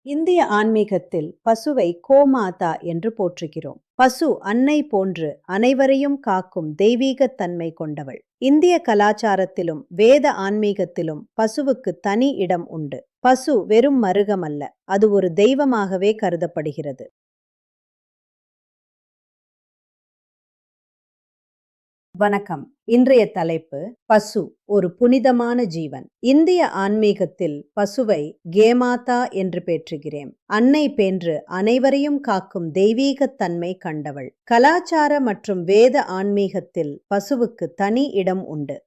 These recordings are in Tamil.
இந்திய ஆன்மீகத்தில் பசுவை கோமாதா என்று போற்றுகிறோம். பசு அன்னை போன்று அனைவரையும் காக்கும் தெய்வீகத் தன்மை கொண்டவள். இந்திய கலாச்சாரத்திலும் வேத ஆன்மீகத்திலும் பசுவுக்கு தனி இடம் உண்டு. பசு வெறும் மருகமல்ல, அது ஒரு தெய்வமாகவே கருதப்படுகிறது. வணக்கம். இன்றைய தலைப்பு பசு ஒரு புனிதமான ஜீவன். இந்திய ஆன்மீகத்தில் பசுவை கேமாதா என்று பேற்றுகிறேன். அன்னை பேன்று அனைவரையும் காக்கும் தெய்வீகத் தன்மை கண்டவள். கலாச்சார மற்றும் வேத ஆன்மீகத்தில் பசுவுக்கு தனி இடம் உண்டு.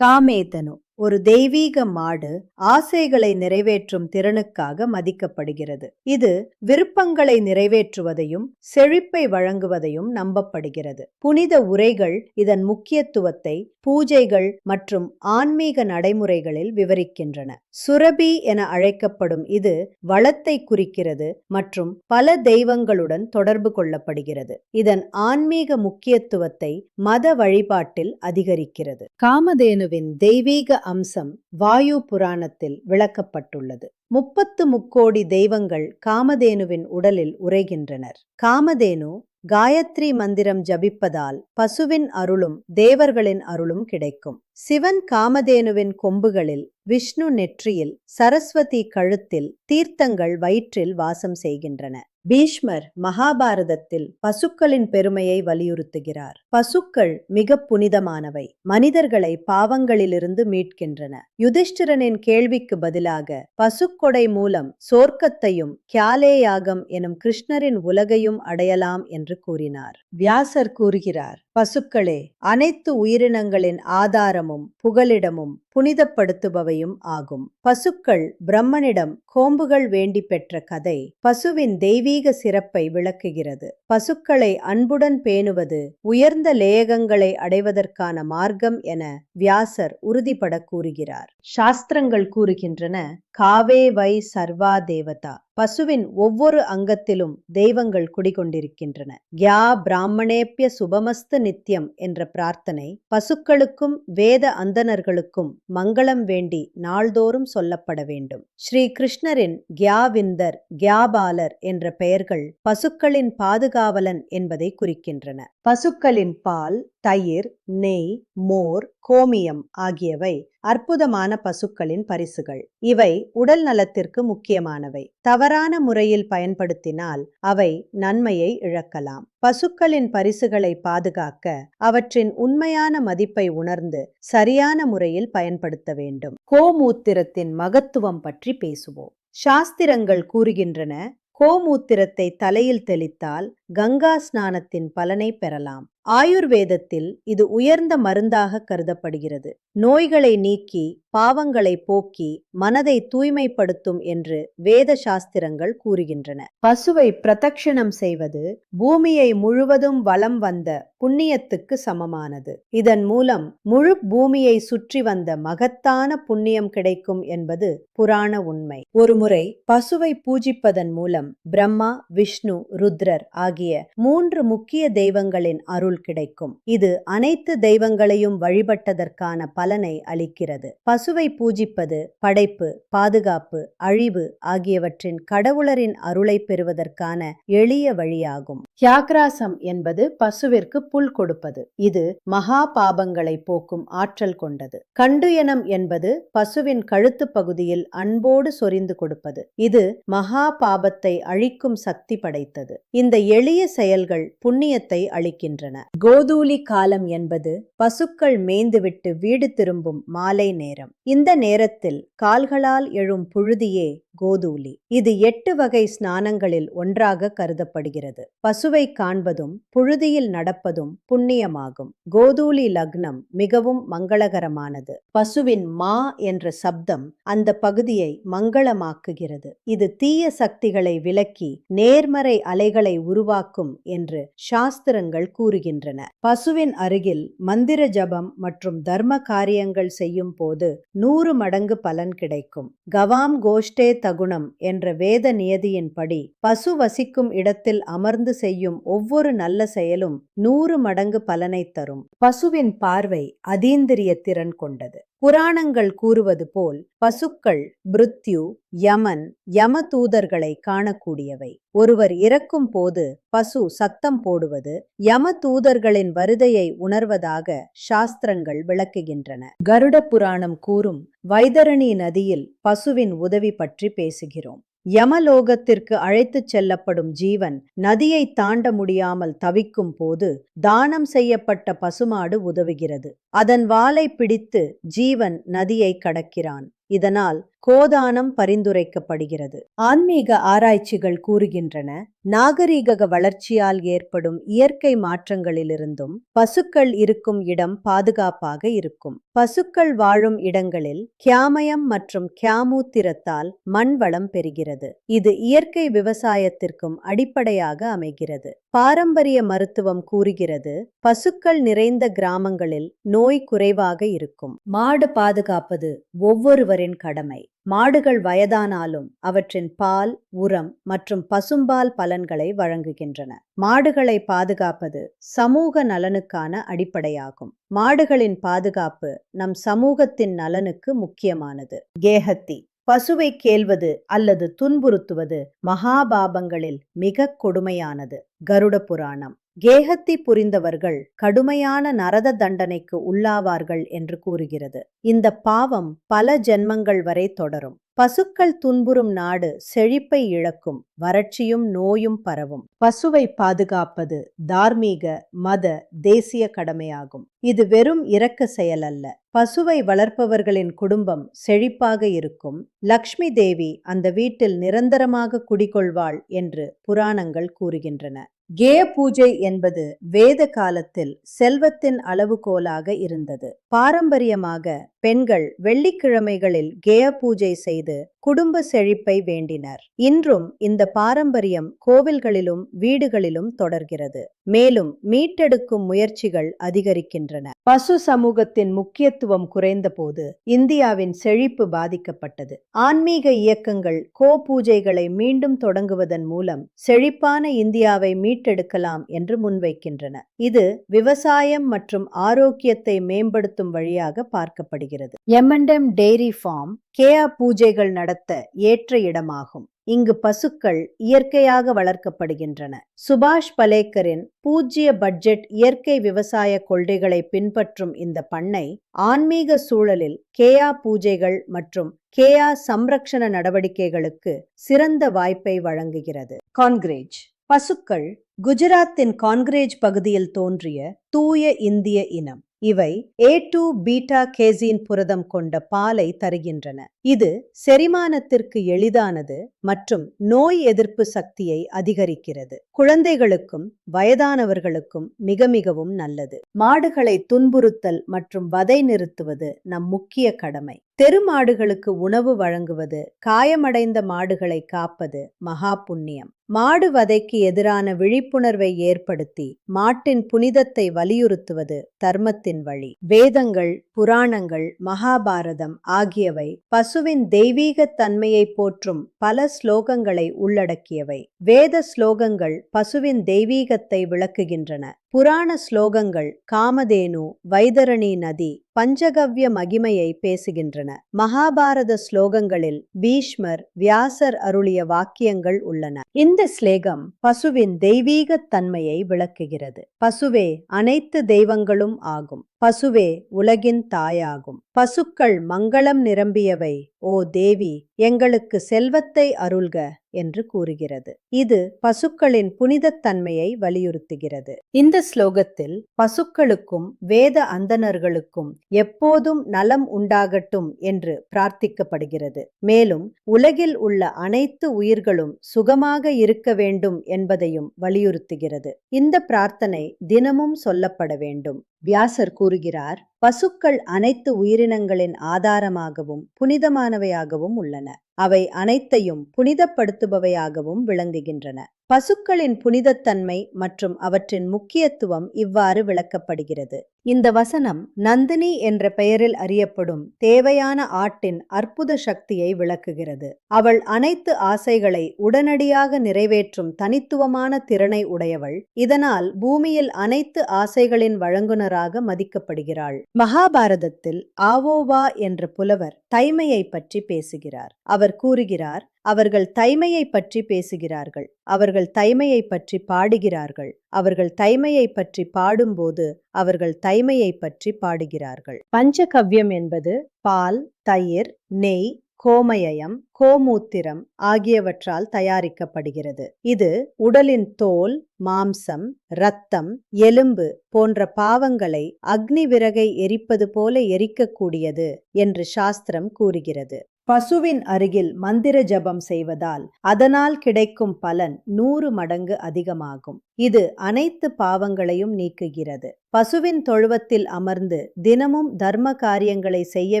காமேதனு ஒரு தெய்வீக மாடு ஆசைகளை நிறைவேற்றும் திறனுக்காக மதிக்கப்படுகிறது. இது விருப்பங்களை நிறைவேற்றுவதையும் செழிப்பை வழங்குவதையும் நம்பப்படுகிறது. புனித உரைகள் இதன் முக்கியத்துவத்தை பூஜைகள் மற்றும் ஆன்மீக நடைமுறைகளில் விவரிக்கின்றன. சுரபி என அழைக்கப்படும் இது வளத்தை குறிக்கிறது மற்றும் பல தெய்வங்களுடன் தொடர்பு கொள்ளப்படுகிறது. இதன் ஆன்மீக முக்கியத்துவத்தை மத வழிபாட்டில் அதிகரிக்கிறது. காமதேனுவின் தெய்வீக அம்சம் வாயு புராணத்தில் விளக்கப்பட்டுள்ளது. 30 தெய்வங்கள் காமதேனுவின் உடலில் உறைகின்றனர். காமதேனு காயத்ரி மந்திரம் ஜபிப்பதால் பசுவின் அருளும் தேவர்களின் அருளும் கிடைக்கும். சிவன் காமதேனுவின் கொம்புகளில், விஷ்ணு நெற்றியில், சரஸ்வதி கழுத்தில், தீர்த்தங்கள் வயிற்றில் வாசம் செய்கின்றன. பீஷ்மர் மகாபாரதத்தில் பசுக்களின் பெருமையை வலியுறுத்துகிறார். பசுக்கள் மிக புனிதமானவை, மனிதர்களை பாவங்களிலிருந்து மீட்கின்றன. யுதிஷ்டிரனின் கேள்விக்கு பதிலாக பசுக்கொடை மூலம் சொர்க்கத்தையும் கியாலே யாகம் எனும் கிருஷ்ணரின் உலகையும் அடையலாம் என்று கூறினார். வியாசர் கூறுகிறார், பசுக்களே அனைத்து உயிரினங்களின் ஆதாரமும் புகலிடமும் புனிதப்படுத்துபவையும் ஆகும். பசுக்கள் பிரம்மனிடம் கோம்புகள் வேண்டி பெற்ற கதை பசுவின் தெய்வீக சிறப்பை விளக்குகிறது. பசுக்களை அன்புடன் பேணுவது உயர்ந்த லேயகங்களை அடைவதற்கான மார்க்கம் என வியாசர் உறுதிபட கூறுகிறார். சாஸ்திரங்கள் கூறுகின்றன, காவே வை சர்வா தேவதா. பசுவின் ஒவ்வொரு அங்கத்திலும் தெய்வங்கள் குடிகொண்டிருக்கின்றன. யா பிராமணேப்ய சுபமஸ்து நித்யம் என்ற பிரார்த்தனை பசுக்களுக்கும் வேத அந்தணர்களுக்கும் மங்களம் வேண்டி நாள்தோறும் சொல்லப்பட வேண்டும். ஸ்ரீ கிருஷ்ணரின் கியாவிந்தர், கியாபாலர் என்ற பெயர்கள் பசுக்களின் பாதுகாவலன் என்பதை குறிக்கின்றன. பசுக்களின் பால், தயிர், நெய், மோர், கோமியம் ஆகியவை அற்புதமான பசுக்களின் பரிசுகள். இவை உடல் நலத்திற்கு முக்கியமானவை. தவறான முறையில் பயன்படுத்தினால் அவை நன்மையை இழக்கலாம். பசுக்களின் பரிசுகளை பாதுகாக்க அவற்றின் உண்மையான மதிப்பை உணர்ந்து சரியான முறையில் பயன்படுத்த வேண்டும். கோமூத்திரத்தின் மகத்துவம் பற்றி பேசுவோம். சாஸ்திரங்கள் கூறுகின்றன, கோமூத்திரத்தை தலையில் தெளித்தால் கங்கா ஸ்நானத்தின் பலனை பெறலாம். ஆயுர்வேதத்தில் இது உயர்ந்த மருந்தாக கருதப்படுகிறது. நோய்களை நீக்கி பாவங்களை போக்கி மனதை தூய்மைப்படுத்தும் என்று வேத சாஸ்திரங்கள் கூறுகின்றன. பசுவை பிரதட்சணம் செய்வது பூமியை முழுவதும் வலம் வந்த புண்ணியத்துக்கு சமமானது. இதன் மூலம் முழு பூமியை சுற்றி வந்த மகத்தான புண்ணியம் கிடைக்கும் என்பது புராண உண்மை. ஒருமுறை பசுவை பூஜிப்பதன் மூலம் பிரம்மா, விஷ்ணு, ருத்ரர் ஆகிய 3 முக்கிய தெய்வங்களின் அருள் கிடைக்கும். இது அனைத்து தெய்வங்களையும் வழிபட்டதற்கான பலனை அளிக்கிறது. பசுவை பூஜிப்பது படைப்பு, பாதுகாப்பு, அழிவு ஆகியவற்றின் கடவுளரின் அருளை பெறுவதற்கான எளிய வழியாகும். தியாக்ராசம் என்பது பசுவிற்கு புல் கொடுப்பது. இது மகா பாபங்களை போக்கும் ஆற்றல் கொண்டது. கண்டுயனம் என்பது பசுவின் கழுத்து பகுதியில் அன்போடு சொரிந்து கொடுப்பது. இது மகா பாபத்தை அழிக்கும் சக்தி படைத்தது. இந்த எளிய செயல்கள் புண்ணியத்தை அளிக்கின்றன. கோதூலி காலம் என்பது பசுக்கள் மேய்ந்துவிட்டு வீடு திரும்பும் மாலை நேரம். இந்த நேரத்தில் கால்களால் எழும் புழுதியே கோதூலி. இது 8 வகை ஸ்நானங்களில் ஒன்றாக கருதப்படுகிறது. பசுவை காண்பதும் புழுதியில் நடப்பதும் புண்ணியமாகும். கோதூலி லக்னம் மிகவும் மங்களகரமானது. பசுவின் மா என்ற சப்தம் அந்த பகுதியை மங்களமாக்குகிறது. இது தீய சக்திகளை விலக்கி நேர்மறை அலைகளை உருவாக்கும் என்று சாஸ்திரங்கள் கூறுகின்றன. பசுவின் அருகில் மந்திர ஜபம் மற்றும் தர்ம காரியங்கள் செய்யும் போது 100 மடங்கு பலன் கிடைக்கும். கவாம் கோஷ்டே தகுணம் என்ற வேத நியதியின்படி பசு வசிக்கும் இடத்தில் அமர்ந்து செய்யும் ஒவ்வொரு நல்ல செயலும் 100 மடங்கு பலனை தரும். பசுவின் பார்வை அதீந்திரிய திறன் கொண்டது. புராணங்கள் கூறுவது போல் பசுக்கள் பிருத்யு, யமன், யம தூதர்களை காணக்கூடியவை. ஒருவர் இறக்கும் போது பசு சத்தம் போடுவது யம தூதர்களின் வருதையை உணர்வதாக சாஸ்திரங்கள் விளக்குகின்றன. கருட புராணம் கூறும் வைதரணி நதியில் பசுவின் உதவி பற்றி பேசுகிறோம். யமலோகத்திற்கு அழைத்துச் செல்லப்படும் ஜீவன் நதியை தாண்ட முடியாமல் தவிக்கும் போது தானம் செய்யப்பட்ட பசுமாடு உதவுகிறது. அதன் வாலை பிடித்து ஜீவன் நதியை கடக்கிறான். இதனால் கோதானம் பரிந்துரைக்கப்படுகிறது. ஆன்மீக ஆராய்ச்சிகள் கூறுகின்றன, நாகரீக வளர்ச்சியால் ஏற்படும் இயற்கை மாற்றங்களிலிருந்தும் பசுக்கள் இருக்கும் இடம் பாதுகாப்பாக இருக்கும். பசுக்கள் வாழும் இடங்களில் கியாமயம் மற்றும் கியாமூத்திரத்தால் மண் வளம் பெறுகிறது. இது இயற்கை விவசாயத்திற்கும் அடிப்படையாக அமைகிறது. பாரம்பரிய மருத்துவம் கூறுகிறது, பசுக்கள் நிறைந்த கிராமங்களில் நோய் குறைவாக இருக்கும். மாடு பாதுகாப்பது ஒவ்வொருவரின் கடமை. மாடுகள் வயதானாலும் அவற்றின் பால், உரம் மற்றும் பசும்பால் பலன்களை வழங்குகின்றன. மாடுகளை பாதுகாப்பது சமூக நலனுக்கான அடிப்படையாகும். மாடுகளின் பாதுகாப்பு நம் சமூகத்தின் நலனுக்கு முக்கியமானது. கேஹத்தி பசுவை கேள்வது அல்லது துன்புறுத்துவது மகாபாபங்களில் மிக கொடுமையானது. கருட புராணம் கேஹத்தி புரிந்தவர்கள் கடுமையான நரக தண்டனைக்கு உள்ளாவார்கள் என்று கூறுகிறது. இந்த பாவம் பல ஜென்மங்கள் வரை தொடரும். பசுக்கள் துன்புறும் நாடு செழிப்பை இழக்கும், வறட்சியும் நோயும் பரவும். பசுவை பாதுகாப்பது தார்மீக, மத, தேசிய கடமையாகும். இது வெறும் இரக்க செயல் அல்ல. பசுவை வளர்ப்பவர்களின் குடும்பம் செழிப்பாக இருக்கும். லக்ஷ்மி தேவி அந்த வீட்டில் நிரந்தரமாக குடிகொள்வாள் என்று புராணங்கள் கூறுகின்றன. கேய பூஜை என்பது வேத காலத்தில் செல்வத்தின் அளவுகோலாக இருந்தது. பாரம்பரியமாக பெண்கள் வெள்ளிக்கிழமைகளில் கேய பூஜை செய்து குடும்ப செழிப்பை வேண்டினர். இன்றும் இந்த பாரம்பரியம் கோவில்களிலும் வீடுகளிலும் தொடர்கிறது. மேலும் மீட்டெடுக்கும் முயற்சிகள் அதிகரிக்கின்றன. பசு சமூகத்தின் முக்கியத்துவம் குறைந்தபோது இந்தியாவின் செழிப்பு பாதிக்கப்பட்டது. ஆன்மீக இயக்கங்கள் கோ பூஜைகளை மீண்டும் தொடங்குவதன் மூலம் செழிப்பான இந்தியாவை மீட்டெடுக்கலாம் என்று முன்வைக்கின்றன. இது விவசாயம் மற்றும் ஆரோக்கியத்தை மேம்படுத்தும் வழியாக பார்க்கப்படுகிறது. M&M டெய்ரி ஃபார்ம் கேயா பூஜைகள் நடத்த ஏற்ற இடமாகும். இங்கு பசுக்கள் இயற்கையாக வளர்க்கப்படுகின்றன. சுபாஷ் பலேக்கரின் பூஜ்ய பட்ஜெட் இயற்கை விவசாய கொள்கைகளை பின்பற்றும் இந்த பண்ணை ஆன்மீக சூழலில் கேயா பூஜைகள் மற்றும் கேயா சம்ரக்ஷண நடவடிக்கைகளுக்கு சிறந்த வாய்ப்பை வழங்குகிறது. கான்கிரேஜ் பசுக்கள் குஜராத்தின் கான்கிரேஜ் பகுதியில் தோன்றிய தூய இந்திய இனம். இவை A2 பீட்டா கேசீன் புரதம் கொண்ட பாலை தருகின்றன. இது செரிமானத்திற்கு எளிதானது மற்றும் நோய் எதிர்ப்பு சக்தியை அதிகரிக்கிறது. குழந்தைகளுக்கும் வயதானவர்களுக்கும் மிகவும் நல்லது. மாடுகளை துன்புறுத்தல் மற்றும் வதை நிறுத்துவது நம் முக்கிய கடமை. தெரு மாடுகளுக்கு உணவு வழங்குவது, காயமடைந்த மாடுகளை காப்பது மகா புண்ணியம். மாடு வதைக்கு எதிரான விழிப்புணர்வை ஏற்படுத்தி மாட்டின் புனிதத்தை வலியுறுத்துவது தர்மத்தின் வழி. வேதங்கள், புராணங்கள், மகாபாரதம் ஆகியவை பசுவின் தெய்வீக தன்மையை போற்றும் பல ஸ்லோகங்களை உள்ளடக்கியவை. வேத ஸ்லோகங்கள் பசுவின் தெய்வீகத்தை விளக்குகின்றன. புராண ஸ்லோகங்கள் காமதேனு, வைதரணி நதி, பஞ்சகவ்ய மகிமையை பேசுகின்றன. மகாபாரத ஸ்லோகங்களில் பீஷ்மர், வியாசர் அருளிய வாக்கியங்கள் உள்ளன. இந்த ஸ்லேகம் பசுவின் தெய்வீக தன்மையை விளக்குகிறது. பசுவே அனைத்து தெய்வங்களும் ஆகும். பசுவே உலகின் தாயாகும். பசுக்கள் மங்களம் நிரம்பியவை. ஓ தேவி, எங்களுக்கு செல்வத்தை அருள்க என்று கூறுகிறது. இது பசுக்களின் புனிதத்தன்மையை வலியுறுத்துகிறது. இந்த ஸ்லோகத்தில் பசுக்களுக்கும் வேத அந்தணர்களுக்கும் எப்போதும் நலம் உண்டாகட்டும் என்று பிரார்த்திக்கப்படுகிறது. மேலும் உலகில் உள்ள அனைத்து உயிர்களும் சுகமாக இருக்க வேண்டும் என்பதையும் வலியுறுத்துகிறது. இந்த பிரார்த்தனை தினமும் சொல்லப்பட வேண்டும். வியாசர் கூறுகிறார், பசுக்கள் அனைத்து உயிரினங்களின் ஆதாரமாகவும் புனிதமானவையாகவும் உள்ளன. அவை அனைத்தையும் புனிதப்படுத்துபவையாகவும் விளங்குகின்றன. பசுக்களின் புனிதத்தன்மை மற்றும் அவற்றின் முக்கியத்துவம் இவ்வாறு விளக்கப்படுகிறது. இந்த வசனம் நந்தினி என்ற பெயரில் அறியப்படும் தேவையான ஆட்டின் அற்புத சக்தியை விளக்குகிறது. அவள் அனைத்து ஆசைகளை உடனடியாக நிறைவேற்றும் தனித்துவமான திறனை உடையவள். இதனால் பூமியில் அனைத்து ஆசைகளின் வழங்குனராக மதிக்கப்படுகிறாள். மகாபாரதத்தில் ஆவோவா என்ற புலவர் தைமையை பற்றி பேசுகிறார். அவர் கூறுகிறார், அவர்கள் தைமையை பற்றி பேசுகிறார்கள், அவர்கள் தைமையை பற்றி பாடுகிறார்கள், அவர்கள் தைமையை பற்றி பாடும்போது அவர்கள் தைமையை பற்றி பாடுகிறார்கள். பஞ்சகவ்யம் என்பது பால், தயிர், நெய், கோமயம், கோமூத்திரம் ஆகியவற்றால் தயாரிக்கப்படுகிறது. இது உடலின் தோல், மாம்சம், இரத்தம், எலும்பு போன்ற பாவங்களை அக்னி விறகை எரிப்பது போல எரிக்கக்கூடியது என்று சாஸ்திரம் கூறுகிறது. பசுவின் அருகில் மந்திர ஜபம் செய்வதால் அதனால் கிடைக்கும் பலன் 100 மடங்கு அதிகமாகும். இது அனைத்து பாவங்களையும் நீக்குகிறது. பசுவின் தொழுவத்தில் அமர்ந்து தினமும் தர்ம காரியங்களை செய்ய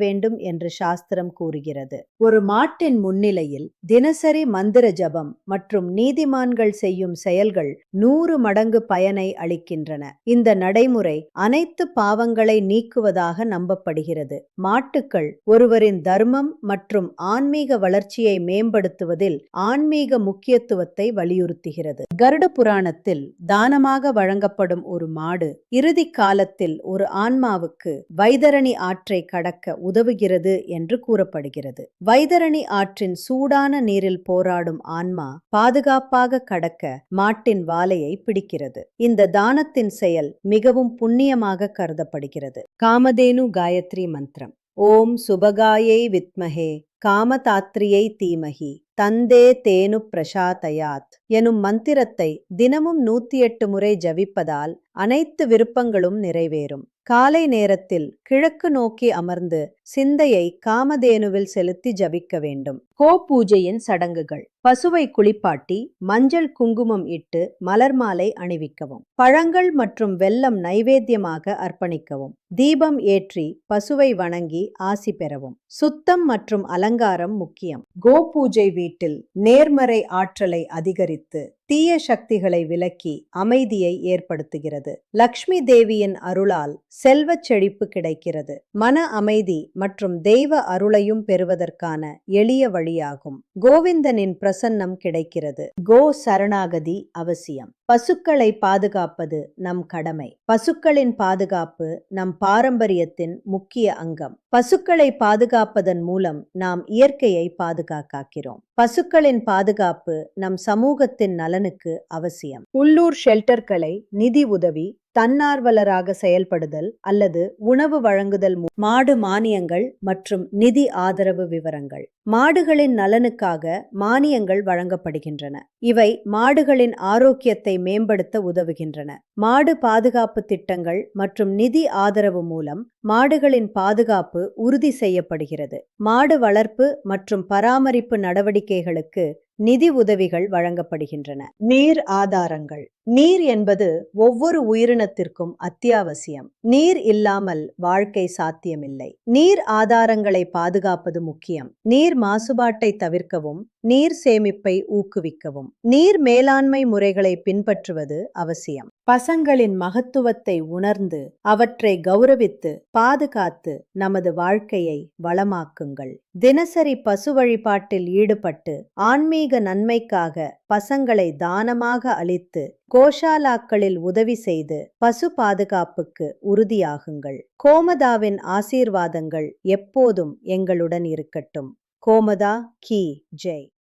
வேண்டும் என்று சாஸ்திரம் கூறுகிறது. ஒரு மாட்டின் முன்னிலையில் தினசரி மந்திர ஜபம் மற்றும் நீதிமான்கள் செய்யும் செயல்கள் 100 மடங்கு பயனை அளிக்கின்றன. இந்த நடைமுறை அனைத்து பாவங்களை நீக்குவதாக நம்பப்படுகிறது. மாட்டுக்கள் ஒருவரின் தர்மம் மற்றும் ஆன்மீக வளர்ச்சியை மேம்படுத்துவதில் ஆன்மீக முக்கியத்துவத்தை வலியுறுத்துகிறது. கருட புராணத்தில் தானமாக வழங்கப்படும் ஒரு மாடு இறுதி காலத்தில் ஒரு ஆன்மாவுக்கு வைதரணி ஆற்றை கடக்க உதவுகிறது என்று கூறப்படுகிறது. வைதரணி ஆற்றின் சூடான நீரில் போராடும் ஆன்மா பாதுகாப்பாக கடக்க மாட்டின் வாலையை பிடிக்கிறது. இந்த தானத்தின் செயல் மிகவும் புண்ணியமாக கருதப்படுகிறது. காமதேனு காயத்ரி மந்திரம். ஓம் சுபகாயை வித்மஹே காமதாத்ரியை தீமஹி தந்தே தேனு பிரசாதயாத் எனும் மந்திரத்தை தினமும் 108 முறை ஜபிப்பதால் அனைத்து விருப்பங்களும் நிறைவேறும். காலை நேரத்தில் கிழக்கு நோக்கி அமர்ந்து சிந்தையை காமதேனுவில் செலுத்தி ஜபிக்க வேண்டும். கோ பூஜையின் சடங்குகள். பசுவை குளிப்பாட்டி மஞ்சள் குங்குமம் இட்டு மலர் மாலை அணிவிக்கவும். பழங்கள் மற்றும் வெல்லம் நைவேத்தியமாக அர்ப்பணிக்கவும். தீபம் ஏற்றி பசுவை வணங்கி ஆசி பெறவும். சுத்தம் மற்றும் அலங்காரம் முக்கியம். கோ பூஜை வீட்டில் நேர்மறை ஆற்றலை அதிகரித்து தீய சக்திகளை விலக்கி அமைதியை ஏற்படுத்துகிறது. லக்ஷ்மி தேவியின் அருளால் செல்வச் செழிப்பு கிடைக்கிறது. மன அமைதி மற்றும் தெய்வ அருளையும் பெறுவதற்கான எளிய வழியாகும். கோவிந்தனின் பிரசன்னம் கிடைக்கிறது. கோ சரணாகதி அவசியம். பசுக்களை பாதுகாப்பது நம் கடமை. பசுக்களின் பாதுகாப்பு நம் பாரம்பரியத்தின் முக்கிய அங்கம். பசுக்களை பாதுகாப்பதன் மூலம் நாம் இயற்கையை பாதுகாக்கிறோம். பசுக்களின் பாதுகாப்பு நம் சமூகத்தின் நலனுக்கு அவசியம். உள்ளூர் ஷெல்டர்களை நிதி உதவி, தன்னார்வலராக செயல்படுதல் அல்லது உணவு வழங்குதல், மாடு மானியங்கள் மற்றும் நிதி ஆதரவு விவரங்கள். மாடுகளின் நலனுக்காக மானியங்கள் வழங்கப்படுகின்றன. இவை மாடுகளின் ஆரோக்கியத்தை மேம்படுத்த உதவுகின்றன. மாடு பாதுகாப்பு திட்டங்கள் மற்றும் நிதி ஆதரவு மூலம் மாடுகளின் பாதுகாப்பு உறுதி செய்யப்படுகிறது. மாடு வளர்ப்பு மற்றும் பராமரிப்பு நடவடிக்கைகளுக்கு நிதி உதவிகள் வழங்கப்படுகின்றன. நீர் ஆதாரங்கள். நீர் என்பது ஒவ்வொரு உயிரினத்திற்கும் அத்தியாவசியம். நீர் இல்லாமல் வாழ்க்கை சாத்தியமில்லை. நீர் ஆதாரங்களை பாதுகாப்பது முக்கியம். நீர் மாசுபாட்டை தவிர்க்கவும் நீர் சேமிப்பை ஊக்குவிக்கவும் நீர் மேலாண்மை முறைகளை பின்பற்றுவது அவசியம். பசங்களின் மகத்துவத்தை உணர்ந்து அவற்றை கௌரவித்து பாதுகாத்து நமது வாழ்க்கையை வளமாக்குங்கள். தினசரி பசு வழிபாட்டில் ஈடுபட்டு ஆன்மீக நன்மைக்காக பசங்களை தானமாக அளித்து கோஷாலாக்களில் உதவி செய்து பசு பாதுகாப்புக்கு உறுதியாகுங்கள். கோமதாவின் ஆசீர்வாதங்கள் எப்போதும் எங்களுடன் இருக்கட்டும். கோமதா கி ஜெய்.